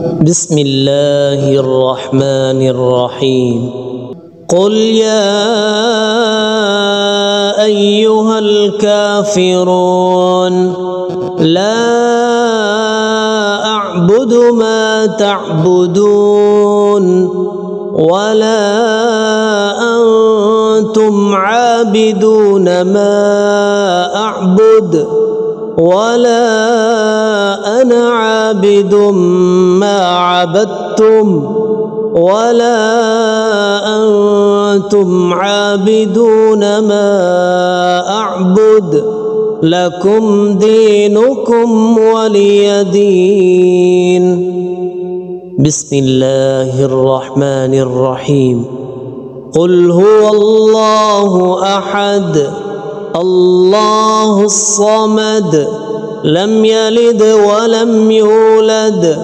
بسم الله الرحمن الرحيم. قل يا أيها الكافرون لا أعبد ما تعبدون ولا أنتم عابدون ما أعبد ولا أنا عابد ما عبدتم ولا أنتم عابدون ما أعبد لكم دينكم ولي دين. بسم الله الرحمن الرحيم. قل هو الله أحد الله الصمد لم يلد ولم يولد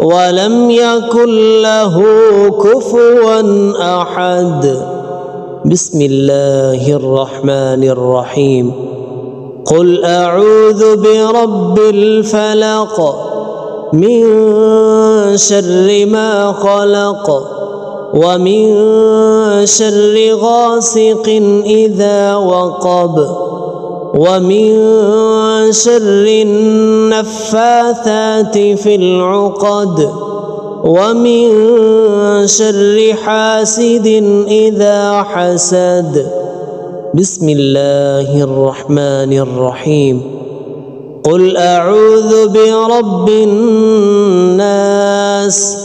ولم يكن له كفوا أحد. بسم الله الرحمن الرحيم. قل أعوذ برب الفلق من شر ما خلق ومن شر غاسق إذا وقب ومن شر النفاثات في العقد ومن شر حاسد إذا حسد. بسم الله الرحمن الرحيم. قل أعوذ برب الناس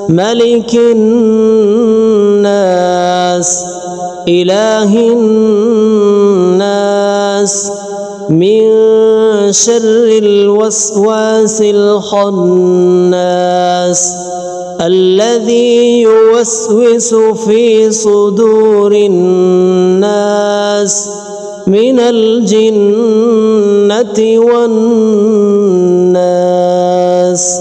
ملك الناس إله الناس من شر الوسواس الخناس الذي يوسوس في صدور الناس من الجنة والناس.